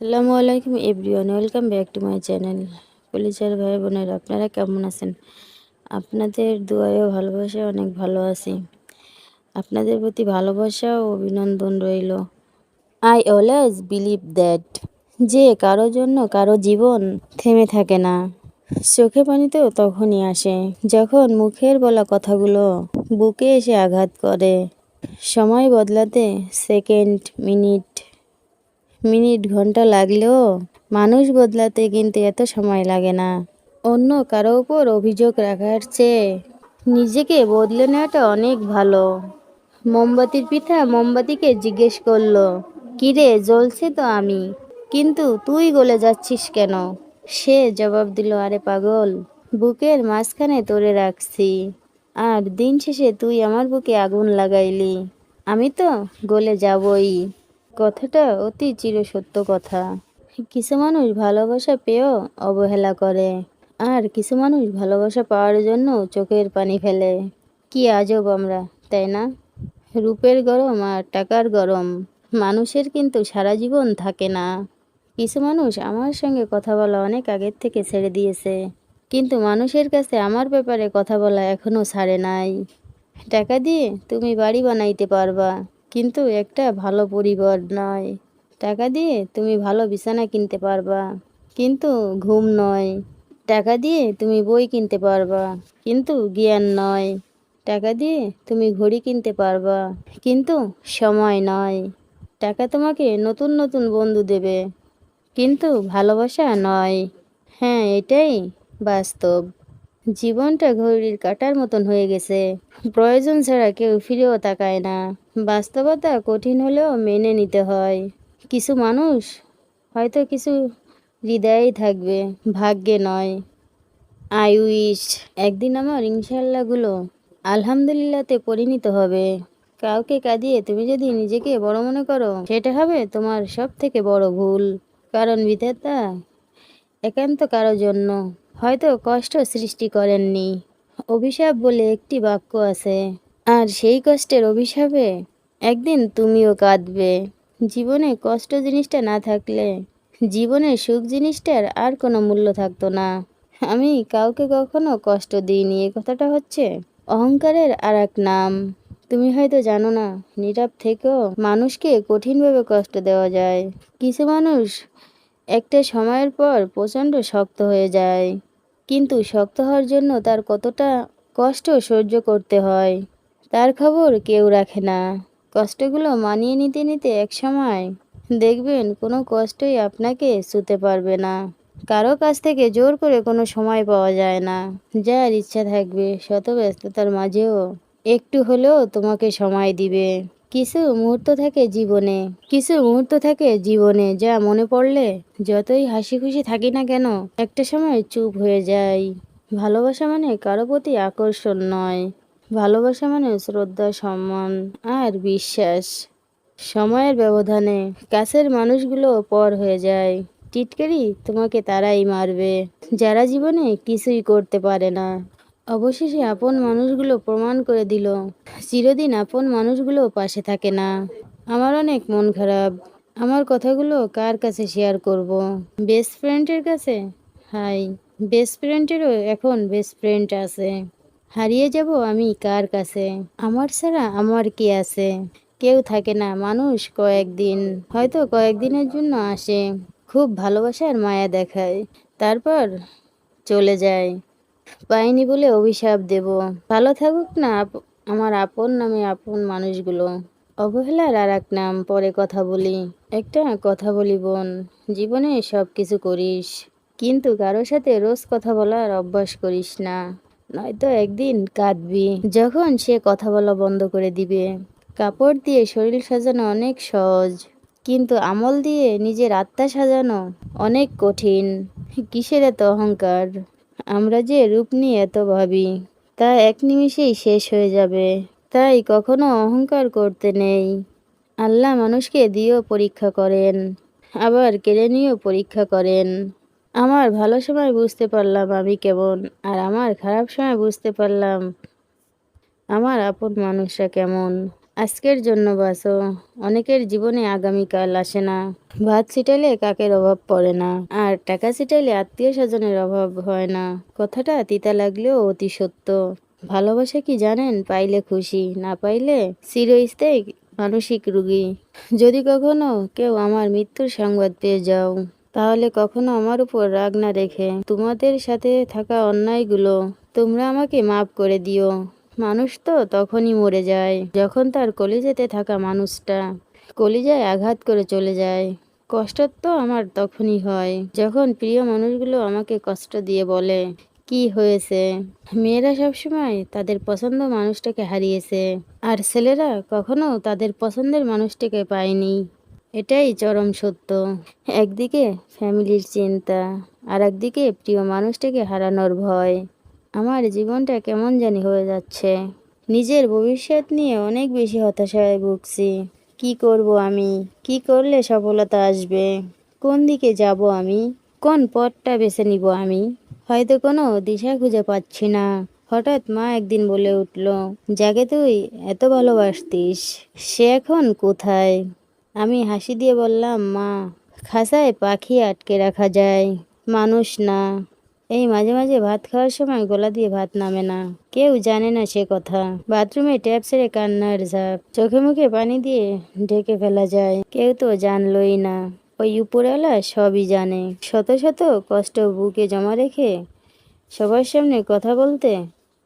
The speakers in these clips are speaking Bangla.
আসসালামু আলাইকুম everyone, welcome back to my channel. পুলিশের ভাই বোনেরা, আপনারা কেমন আছেন? আপনাদের দোয়ায় ও ভালোবাসায় অনেক ভালো আছি। আপনাদের প্রতি ভালোবাসা ও অভিনন্দন রইল। আই অলওয়েজ বিলিভ দ্যাট যে কারো জন্য কারো জীবন থেমে থাকে না। চোখে পানিতেও তখনই আসে যখন মুখের বলা কথাগুলো বুকে এসে আঘাত করে। সময় বদলাতে সেকেন্ড, মিনিট মিনিট ঘন্টা লাগলেও মানুষ বদলাতে কিন্তু এত সময় লাগে না। অন্য কারো উপর অভিযোগ রাখার চেয়ে নিজেকে বদলে নেওয়াটা অনেক ভালো। মোমবাতির পিতা মোমবাতিকে জিজ্ঞেস করলো, কিরে জ্বলছে তো আমি, কিন্তু তুই গলে যাচ্ছিস কেন? সে জবাব দিল, আরে পাগল, বুকের মাঝখানে তোরে রাখছি, আর দিন শেষে তুই আমার বুকে আগুন লাগাইলি, আমি তো গলে যাবই। কথাটা অতি চিরসত্য কথা। কিছু মানুষ ভালোবাসা পেয়েও অবহেলা করে, আর কিছু মানুষ ভালোবাসা পাওয়ার জন্য চোখের পানি ফেলে। কি আজব আমরা, তাই না? রূপের গরম আর টাকার গরম মানুষের কিন্তু সারা জীবন থাকে না। কিছু মানুষ আমার সঙ্গে কথা বলা অনেক আগের থেকে ছেড়ে দিয়েছে, কিন্তু মানুষের কাছে আমার ব্যাপারে কথা বলা এখনো ছাড়ে নাই। টাকা দিয়ে তুমি বাড়ি বানাইতে পারবা, কিন্তু একটা ভালো পরিবার নয়। টাকা দিয়ে তুমি ভালো বিছানা কিনতে পারবা, কিন্তু ঘুম নয়। টাকা দিয়ে তুমি বই কিনতে পারবা, কিন্তু জ্ঞান নয়। টাকা দিয়ে তুমি ঘড়ি কিনতে পারবা, কিন্তু সময় নয়। টাকা তোমাকে নতুন নতুন বন্ধু দেবে, কিন্তু ভালোবাসা নয়। হ্যাঁ, এটাই বাস্তব। জীবনটা ঘড়ির কাঁটার মতন হয়ে গেছে, প্রয়োজন ছাড়া কেউ ফিরেও তাকায় না। বাস্তবতা কঠিন হলেও মেনে নিতে হয়। কিছু মানুষ হয়তো কিছু হৃদয়েই থাকবে, ভাগ্যে নয়। আই উইশ একদিন আমার ইনশাল্লাহগুলো আলহামদুলিল্লাহতে পরিণত হবে। কাউকে কাঁদিয়ে তুমি যদি নিজেকে বড় মনে করো, সেটা হবে তোমার সব থেকে বড় ভুল। কারণ বিধাতা একান্ত কারো জন্য হয়তো কষ্ট সৃষ্টি করেননি। অভিশাপ বলে একটি বাক্য আছে, আর সেই কষ্টের অভিশাপে একদিন তুমিও কাঁদবে। জীবনে কষ্ট জিনিসটা না থাকলে জীবনের সুখ জিনিসটার আর কোনো মূল্য থাকতো না। আমি কাউকে কখনো কষ্ট দিইনি, এ কথাটা হচ্ছে অহংকারের আর এক নাম। তুমি হয়তো জানো না, নীরব থেকেও মানুষকে কঠিনভাবে কষ্ট দেওয়া যায়। কিছু মানুষ একটা সময়ের পর প্রচণ্ড শক্ত হয়ে যায়, কিন্তু শক্ত হওয়ার জন্য তার কতটা কষ্ট সহ্য করতে হয় তার খবর কেউ রাখে না। কষ্টগুলো মানিয়ে নিতে নিতে এক সময় দেখবেন কোনো কষ্টই আপনাকে ছুঁতে পারবে না। কারো কাছ থেকে জোর করে কোনো সময় পাওয়া যায় না। যার ইচ্ছা থাকবে শত ব্যস্ততার মাঝেও একটু হলেও তোমাকে সময় দিবে। কিছু মুহূর্ত থাকে জীবনে যা মনে পড়লে যতই হাসি খুশি থাকি না কেন, একটা সময় চুপ হয়ে যায়। ভালোবাসা মানে কারো প্রতি আকর্ষণ নয়, ভালোবাসা মানে শ্রদ্ধা, সম্মান আর বিশ্বাস। সময়ের ব্যবধানে কাছের মানুষগুলো পর হয়ে যায়। টিটকারি তোমাকে তারাই মারবে যারা জীবনে কিছুই করতে পারে না। অবশেষে আপন মানুষগুলো প্রমাণ করে দিল, চিরদিন আপন মানুষগুলো পাশে থাকে না। আমার অনেক মন খারাপ। আমার কথাগুলো কার কাছে শেয়ার করব? বেস্ট ফ্রেন্ডের কাছে? হাই, বেস্ট ফ্রেন্ডেরও এখন বেস্ট ফ্রেন্ড আছে। হারিয়ে যাব আমি কার কাছে? আমার ছাড়া আমার কি আছে? কেউ থাকে না, মানুষ কয়েকদিন, হয়তো কয়েকদিনের জন্য আসে, খুব ভালোবাসার মায়া দেখায়, তারপর চলে যায়। পাইনি বলে অভিশাপ দেব? ভালো থাকুক না আমার আপন নামে আপন মানুষগুলো। অবহেলার আর এক নাম, পরে কথা বলি। একটা কথা বলি বোন, জীবনে সব কিছু করিস, কিন্তু কারোর সাথে রোজ কথা বলার অভ্যাস করিস না, নয়তো একদিন কাঁদবি যখন সে কথা বলা বন্ধ করে দিবে। কাপড় দিয়ে শরীর সাজানো অনেক সহজ, কিন্তু আমল দিয়ে নিজের আত্মা সাজানো অনেক কঠিন। কিসের এত অহংকার? আমরা যে রূপ নিয়ে এত ভাবি, তা এক নিমিষেই শেষ হয়ে যাবে। তাই কখনো অহংকার করতে নেই। আল্লাহ মানুষকে দিয়েও পরীক্ষা করেন, আবার কেড়ে নিয়েও পরীক্ষা করেন। আমার ভালো সময় বুঝতে পারলাম আমি কেমন, আর আমার খারাপ সময় বুঝতে পারলাম আমার আপন মানুষরা কেমন। আজকের জন্য বাঁচো। অনেকের জীবনে আগামীকাল আসে না। ভাত ছিটাইলে কাকের অভাব পড়ে না, আর টাকা ছিটাইলে আত্মীয় স্বজনের অভাব হয় না। কথাটা তিতা লাগলেও অতি সত্য। ভালোবাসা কি জানেন? পাইলে খুশি, না পাইলে চিরস্থায়ী মানসিক রোগী। যদি কখনো কেউ আমার মৃত্যুর সংবাদ পেয়ে যাও, তাহলে কখনো আমার উপর রাগ না রেখে তোমাদের সাথে থাকা অন্যায়গুলো তোমরা আমাকে মাফ করে দিও। মানুষ তো তখনই মরে যায় যখন তার কলিজাতে থাকা মানুষটা কলিজায় আঘাত করে চলে যায়। কষ্ট তো আমার তখনই হয় যখন প্রিয় মানুষগুলো আমাকে কষ্ট দিয়ে বলে, কি হয়েছে? মেয়েরা সবসময় তাদের পছন্দ মানুষটাকে হারিয়েছে, আর ছেলেরা কখনো তাদের পছন্দের মানুষটাকে পায়নি। এটাই চরম সত্য। একদিকে ফ্যামিলির চিন্তা, আর একদিকে প্রিয় মানুষটাকে হারানোর ভয়। আমার জীবনটা কেমন জানি হয়ে যাচ্ছে। নিজের ভবিষ্যৎ নিয়ে অনেক বেশি হতাশায় ভুগছি। কি করব আমি? কি করলে সফলতা আসবে? কোন দিকে যাব আমি? কোন পথটা বেছে নিব আমি? হয়তো কোনো দিশা খুঁজে পাচ্ছি না। হঠাৎ মা একদিন বলে উঠল, যাকে তুই এত ভালোবাসতিস সে এখন কোথায়? আমি হাসি দিয়ে বললাম, মা, খাঁচায় পাখি আটকে রাখা যায়, মানুষ না। এই মাঝে মাঝে ভাত খাওয়ার সময় গলা দিয়ে ভাত নামে না, কেউ জানে না সে কথা। বাথরুমে ট্যাপ ছেড়ে কান্নার ঝাঁপ, চোখে মুখে পানি দিয়ে ঢেকে ফেলা যায়, কেউ তো জানলই না। ওই উপরওয়ালা সবই জানে। শত শত কষ্ট বুকে জমা রেখে সবার সামনে কথা বলতে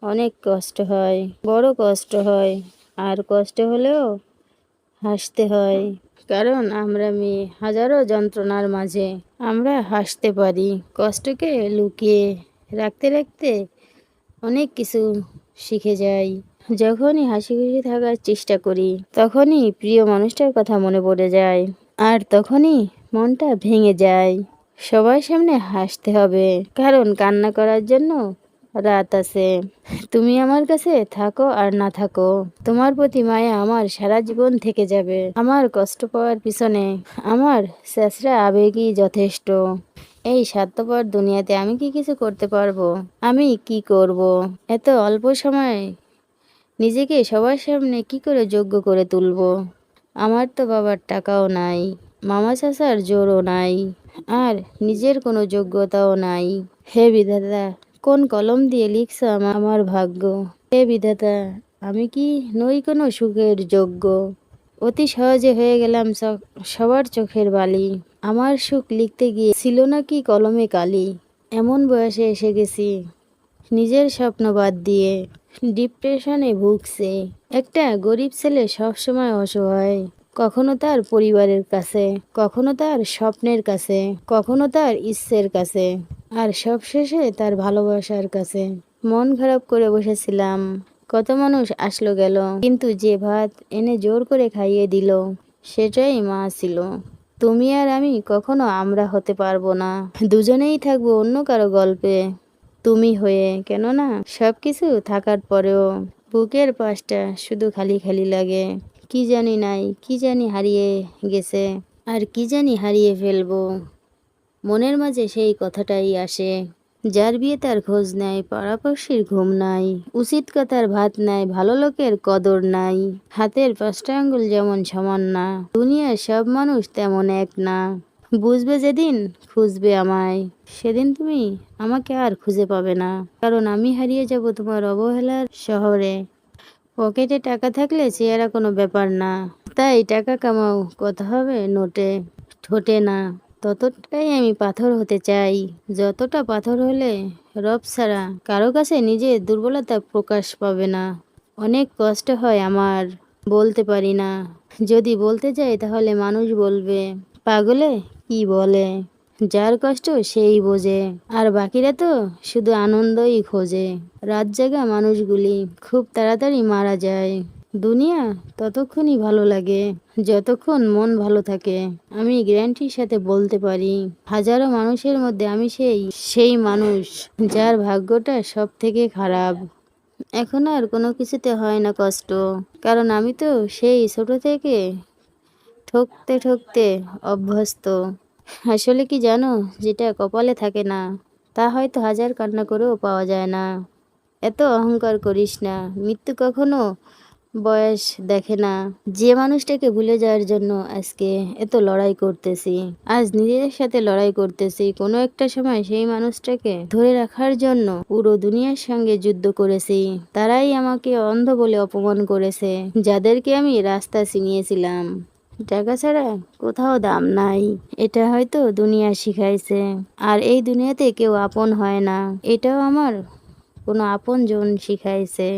অনেক কষ্ট হয়, বড় কষ্ট হয়। আর কষ্ট হলেও হাসতে হয়, কারণ আমরা মেয়ে। হাজারো যন্ত্রণার মাঝে আমরা হাসতে পারি। কষ্টকে লুকিয়ে রাখতে রাখতে অনেক কিছু শিখে যাই। যখনই হাসি খুশি থাকার চেষ্টা করি, তখনই প্রিয় মানুষটার কথা মনে পড়ে যায়, আর তখনই মনটা ভেঙে যায়। সবার সামনে হাসতে হবে, কারণ কান্না করার জন্য রাত আছে। তুমি আমার কাছে থাকো আর না থাকো, তোমার প্রতি মায়া আমার সারা জীবন থেকে যাবে। আমার কষ্ট পাওয়ার পিছনে আমার শেষরা আবেগই যথেষ্ট। এই স্বার্থপর দুনিয়াতে আমি কি কিছু করতে পারবো? আমি কি করব? এত অল্প সময় নিজেকে সবার সামনে কি করে যোগ্য করে তুলবো? আমার তো বাবার টাকাও নাই, মামা চাচার জোরও নাই, আর নিজের কোনো যোগ্যতাও নাই। হে বিধাতা, কোন কলম দিয়ে লিখছ আমার ভাগ্য? হে বিধাতা, আমি কি নই কোনো সুখের যোগ্য? অতি সহজে হয়ে গেলাম সবার চোখের বালি। আমার সুখ লিখতে গিয়ে ছিল না কি কলমে কালি? এমন বয়সে এসে গেছি নিজের স্বপ্ন বাদ দিয়ে ডিপ্রেশনে ভুগছে। একটা গরিব ছেলে সবসময় অসহায়, কখনো তার পরিবারের কাছে, কখনো তার স্বপ্নের কাছে, কখনো তার ইচ্ছের কাছে, আর সবশেষে তার ভালোবাসার কাছে। মন খারাপ করে বসেছিলাম, কত মানুষ আসলো গেল, কিন্তু যে ভাত এনে জোর করে খাইয়ে দিল সেটাই মা ছিল। তুমি আর আমি কখনো আমরা হতে পারবো না। দুজনেই থাকবো অন্য কারো গল্পে তুমি হয়ে। কেননা সবকিছু থাকার পরেও বুকের পাশটা শুধু খালি খালি লাগে। কি জানি নাই, কি জানি হারিয়ে গেছে, আর কি জানি হারিয়ে ফেলবো। মনের মাঝে সেই কথাটাই আসে। যার বিয়ে তার খোঁজ নাই, পাড়াপড়শির ঘুম নাই, উচিত কথার ভাত নাই, ভালো লোকের কদর নাই। হাতের পাঁচটা আঙ্গুল যেমন সমান না, দুনিয়ার সব মানুষ তেমন এক না। বুঝবে যেদিন খুঁজবে আমায়, সেদিন তুমি আমাকে আর খুঁজে পাবে না, কারণ আমি হারিয়ে যাব তোমার অবহেলার শহরে। পকেটে টাকা থাকলে চেহারা কোনো ব্যাপার না, তাই টাকা কামাও, কথা হবে নোটে, ঠোঁটে না। ততটাই আমি পাথর হতে চাই, যতটা পাথর হলে রব ছাড়া কারো কাছে নিজের দুর্বলতা প্রকাশ পাবে না। অনেক কষ্ট হয় আমার, বলতে পারি না। যদি বলতে যাই তাহলে মানুষ বলবে, পাগলে কি বলে? যার কষ্ট সেই বোঝে, আর বাকিরা তো শুধু আনন্দই খোঁজে। রাত জাগা মানুষগুলি খুব তাড়াতাড়ি মারা যায়। দুনিয়া ততক্ষণই ভালো লাগে যতক্ষণ মন ভালো থাকে। আমি গ্যারান্টির সাথে বলতে পারি, হাজারো মানুষের মধ্যে আমি সেই মানুষ যার ভাগ্যটা সব থেকে খারাপ। এখন আর কোনো কিছুতে হয় না কষ্ট, কারণ আমি তো সেই ছোট থেকে ঠকতে ঠকতে অভ্যস্ত। আসলে কি জানো, যেটা কপালে থাকে না তা হয়তো হাজার কান্না করেও পাওয়া যায় না। এত অহংকার করিস না, মৃত্যু কখনো বয়স দেখে না। যে মানুষটাকে ভুলে যাওয়ার জন্য আজকে এত লড়াই করতেছি, আজ নিজের সাথে লড়াই করতেছি, কোনো একটা সময় সেই মানুষটাকে ধরে রাখার জন্য পুরো দুনিয়ার সঙ্গে যুদ্ধ করেছি। তারাই আমাকে অন্ধ বলে অপমান করেছে, যাদেরকে আমি রাস্তা চিনিয়েছিলাম। টাকা ছাড়া কোথাও দাম নাই, এটা হয়তো দুনিয়া শিখাইছে। আর এই দুনিয়াতে কেউ আপন হয় না, এটাও আমার কোনো আপনজন শিখাইছে।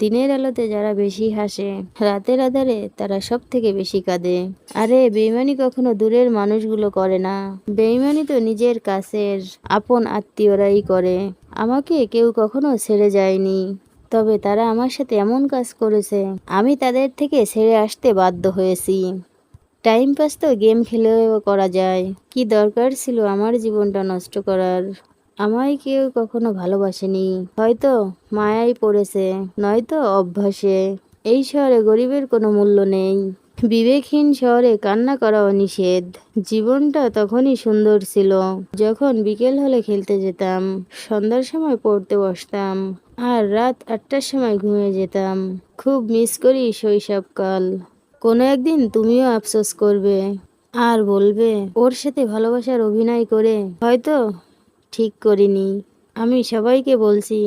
দিনের আলোতে যারা বেশি হাসে, রাতের আধারে তারা সব থেকে বেশি কাঁদে। আরে বেইমানি কখনো দূরের মানুষগুলো করে না, বেইমানি তো নিজের কাছের আপন আত্মীয়রাই করে। আমাকে কেউ কখনো ছেড়ে যায়নি, তবে তারা আমার সাথে এমন কাজ করেছে আমি তাদের থেকে ছেড়ে আসতে বাধ্য হয়েছি। টাইম পাস তো গেম খেলেও করা যায়, কি দরকার ছিল আমার জীবনটা নষ্ট করার। আমায় কেউ কখনো ভালোবাসেনি, হয়তো মায়ায় পড়েছে, নয়তো অভ্যাসে। এই শহরে গরিবের কোনো মূল্য নেই, বিবেকহীন শহরে কান্না করাও নিষেধ। জীবনটা তখনই সুন্দর ছিল যখন বিকেল হলে খেলতে যেতাম, সন্ধ্যার সময় পড়তে বসতাম, আর রাত 8টার সময় ঘুমিয়ে যেতাম। খুব মিস করি শৈশবকাল। কোনো একদিন তুমিও আফসোস করবে আর বলবে ওর সাথে ভালোবাসার অভিনয় করে হয়তো ঠিক করিনি। আমি সবাইকে বলছি,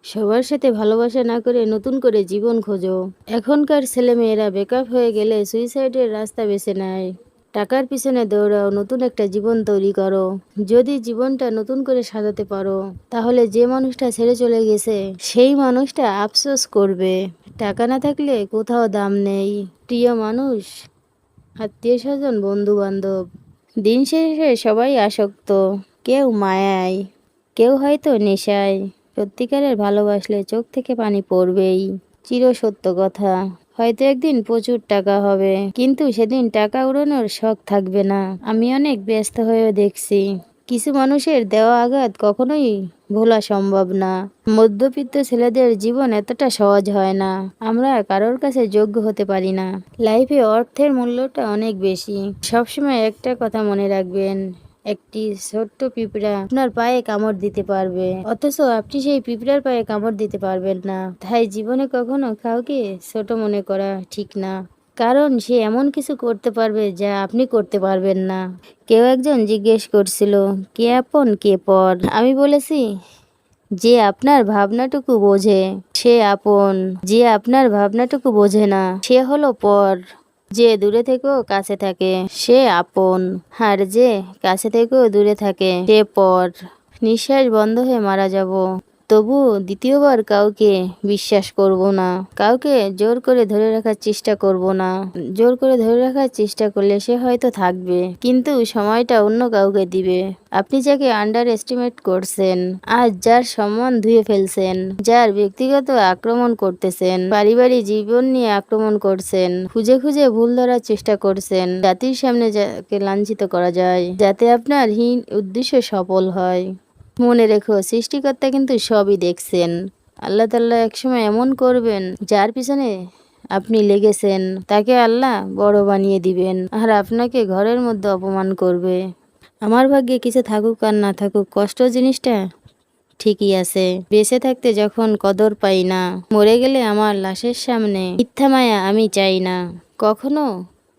সবার সাথে ভালোবাসা না করে নতুন করে জীবন খোঁজো। এখনকার ছেলেমেয়েরা বেকআপ হয়ে গেলে সুইসাইডের রাস্তা বেছে নেয়। টাকার পিছনে দৌড়াও, নতুন একটা জীবন তৈরি করো। যদি জীবনটা নতুন করে সাজাতে পারো, তাহলে যে মানুষটা ছেড়ে চলে গেছে সেই মানুষটা আফসোস করবে। টাকা না থাকলে কোথাও দাম নেই, প্রিয় মানুষ, আত্মীয় স্বজন, বন্ধু বান্ধব, দিন শেষে সবাই আসক্ত। কেউ মায়ায়, কেউ হয়তো নেশায়। সত্যিকারের ভালোবাসলে চোখ থেকে পানি পড়বেই, চিরসত্য কথা। হয়তো একদিন প্রচুর টাকা হবে, কিন্তু সেদিন টাকা উড়ানোর শখ থাকবে না। আমি অনেক ব্যস্ত হয়েও দেখছি, কিছু মানুষের দেওয়া আঘাত কখনোই ভোলা সম্ভব না। মধ্যবিত্ত ছেলেদের জীবন এতটা সহজ হয় না, আমরা কারোর কাছে যোগ্য হতে পারি না। লাইফে অর্থের মূল্যটা অনেক বেশি। সবসময় একটা কথা মনে রাখবেন, একটি ছোট্ট পিঁপড়া আপনার পায়ে কামড় দিতে পারবে, অথচ আপনি সেই পিঁপড়ার পায়ে কামড় দিতে পারবেন না। তাই জীবনে কখনো কাউকে ছোট মনে করা ঠিক না, কারণ সে এমন কিছু করতে পারবে যা আপনি করতে পারবেন না। কেউ একজন জিজ্ঞেস করছিল, কে আপন কে পর? আমি বলেছি, যে আপনার ভাবনাটুকু বোঝে সে আপন, যে আপনার ভাবনাটুকু বোঝে না সে হলো পর। যে দূরে থেকেও কাছে থাকে সে আপন, আর যে কাছে থেকেও দূরে থাকে সে পর। নিঃশ্বাস বন্ধ হয়ে মারা যাব, তবু দ্বিতীয়বার কাউকে বিশ্বাস করব না। কাউকে জোর করে ধরে রাখার চেষ্টা করব না। জোর করে ধরে রাখার চেষ্টা করলে সে হয়তো থাকবে, কিন্তু সময়টা অন্য কাউকে দিবে। আপনি যাকে আন্ডার এস্টিমেট করছেন, আজ যার সম্মান ধুয়ে ফেলছেন, যার ব্যক্তিগত আক্রমণ করতেছেন, পারিবারিক জীবন নিয়ে আক্রমণ করছেন, খুঁজে খুঁজে ভুল ধরার চেষ্টা করছেন, জাতির সামনে যাকে লাঞ্ছিত করা যায়, যাতে আপনার হীন উদ্দেশ্য সফল হয়। মনে রেখো, সৃষ্টিকর্তা কিন্তু সবই দেখছেন। আল্লাহ তাআলা একসময় এমন করবেন, যার পিছনে আপনি লেগেছেন তাকে আল্লাহ বড় বানিয়ে দিবেন, আর আপনাকে ঘরের মধ্যে অপমান করবে। আমার ভাগ্যে কিছু থাকুক আর না থাকুক, কষ্ট জিনিসটা ঠিকই আছে। বেঁচে থাকতে যখন কদর পাই না, মরে গেলে আমার লাশের সামনে মিথ্যা মায়া আমি চাই না। কখনো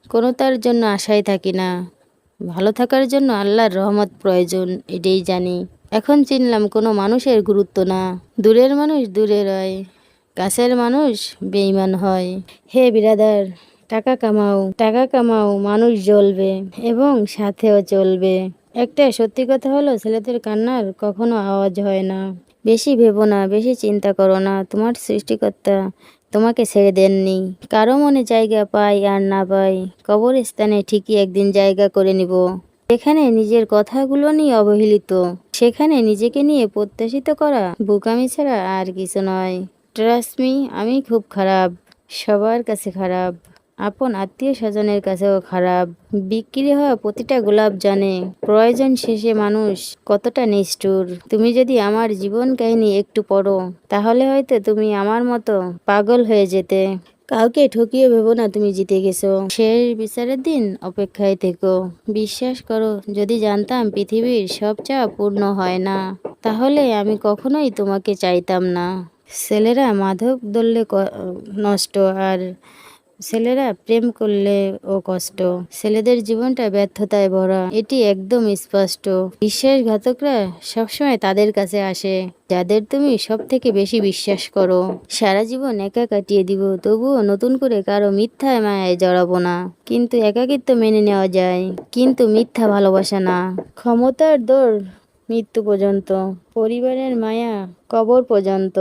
কোনো তার জন্য আশায় থাকি না। ভালো থাকার জন্য আল্লাহর রহমত প্রয়োজন, এটাই জানি। এখন চিনলাম কোনো মানুষের গুরুত্ব না। দূরের মানুষ দূরে রয়, কাছের মানুষ বেঈমান হয়। হে বিরাদার, টাকা কামাও, টাকা কামাও, মানুষ জ্বলবে এবং সাথেও চলবে। একটা সত্যি কথা হলো, ছেলেদের কান্নার কখনো আওয়াজ হয় না। বেশি ভেবো না, বেশি চিন্তা করো না, তোমার সৃষ্টিকর্তা তোমাকে ছেড়ে দেননি। কারো মনে জায়গা পাই আর না পাই, কবরস্থানে ঠিকই একদিন জায়গা করে নিব। যেখানে নিজের কথাগুলো নিয়ে অবহেলিত, সেখানে নিজেকে নিয়ে প্রত্যাশিত করা বোকামি ছাড়া আর কিছু নয়। ট্রাস্ট মি, আমি খুব খারাপ, সবার কাছে খারাপ, আপন আত্মীয় স্বজনের কাছেও খারাপ। বিক্রি হওয়া প্রতিটা গোলাপ জানে প্রয়োজন শেষে মানুষ কতটা নিষ্ঠুর। তুমি যদি আমার জীবন কাহিনী একটু পড়ো, তাহলে হয়তো তুমি আমার মতো পাগল হয়ে যেতে। কাউকে ঠকিয়ে ভেবো না তুমি জিতে গেছো। শেষ বিচারের দিন অপেক্ষায় থেকো। বিশ্বাস করো, যদি জানতাম পৃথিবীর সব চাওয়া পূর্ণ হয় না, তাহলে আমি কখনোই তোমাকে চাইতাম না। ছেলেরা মাদক ধরলে নষ্ট, আর ছেলেরা প্রেম করলে ও কষ্ট। ছেলেদের জীবনটা ব্যর্থতায় ভরা, এটি একদম স্পষ্ট। বিশ্বাসঘাতকরা সবসময় তাদের কাছে আসে যাদের তুমি সব থেকে বেশি বিশ্বাস করো। সারা জীবন একা কাটিয়ে দিব, তবুও নতুন করে কারো মিথ্যায় মায়ায় জড়াবো না। কিন্তু একাকিত্ব মেনে নেওয়া যায়, কিন্তু মিথ্যা ভালোবাসা না। ক্ষমতার দৌড় মৃত্যু পর্যন্ত, পরিবারের মায়া কবর পর্যন্ত,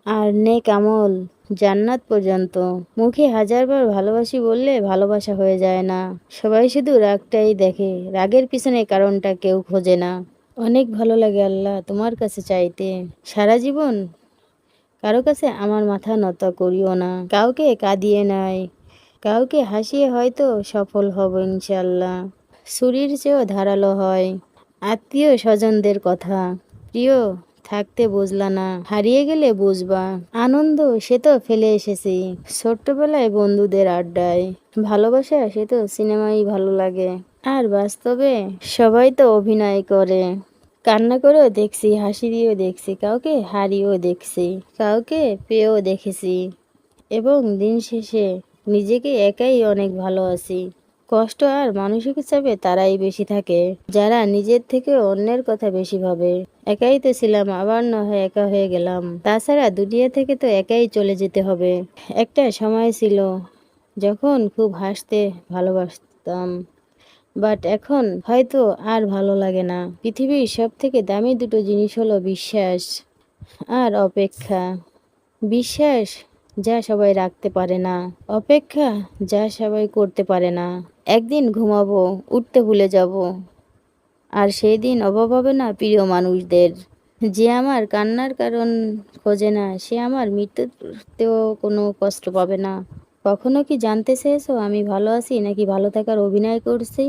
আর নেক আমল জান্নাত পর্যন্ত। মুখে হাজারবার ভালোবাসি বললে ভালোবাসা হয়ে যায় না। সবাই শুধু রাগটাই দেখে, রাগের পিছনে কারণটা কেউ খোঁজে না। অনেক ভালো লাগে আল্লাহ তোমার কাছে চাইতে, সারা জীবন কারো কাছে আমার মাথা নত করিও না। কাউকে কাঁদিয়ে নাই, কাউকে হাসিয়ে হয়তো সফল হব ইনশাল্লাহ। ছুরির চেয়েও ধারালো হয় আত্মীয় স্বজনদের কথা। প্রিয় থাকতে বুঝলা না, হারিয়ে গেলে বুঝবা। আনন্দ সে তো ফেলে এসেছি ছোট্টবেলায় বন্ধুদের আড্ডায়। ভালোবাসা সে তো সিনেমাই ভালো লাগে, আর বাস্তবে সবাই তো অভিনয় করে। কান্না করেও দেখছি, হাসি দিয়েও দেখছি, কাউকে হারিয়েও দেখছি, কাউকে পেয়েও দেখেছি। এবং দিন শেষে নিজেকে একাই অনেক ভালো আছি। কষ্ট আর মানসিক চাপে তারাই বেশি থাকে যারা নিজের থেকে অন্যের কথা বেশি ভাবে। একাই তো ছিলাম, আবার না হয় একা হয়ে গেলাম। তাছাড়া দুনিয়া থেকে তো একাই চলে যেতে হবে। একটা সময় ছিল যখন খুব হাসতে ভালোবাসতাম, বাট এখন হয়তো আর ভালো লাগে না। পৃথিবীর সব থেকে দামি দুটো জিনিস হলো বিশ্বাস আর অপেক্ষা। বিশ্বাস যা সবাই রাখতে পারে না, অপেক্ষা যা সবাই করতে পারে না। একদিন ঘুমাবো, উঠতে ভুলে যাব, আর সেই দিন অভাব হবে না প্রিয় মানুষদের। যে আমার কান্নার কারণ খোঁজে না, সে আমার মৃত্যুতেও কোনো কষ্ট পাবে না। কখনো কি জানতে চেয়েছো আমি ভালো আছি নাকি ভালো থাকার অভিনয় করছি?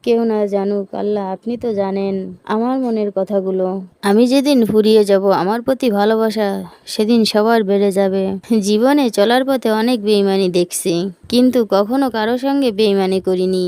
কেউ না জানুক, আল্লাহ আপনি তো জানেন আমার মনের কথাগুলো। আমি যেদিন ফুরিয়ে যাব, আমার প্রতি ভালোবাসা সেদিন সবার বেড়ে যাবে। জীবনে চলার পথে অনেক বেইমানি দেখছি, কিন্তু কখনো কারো সঙ্গে বেইমানি করিনি।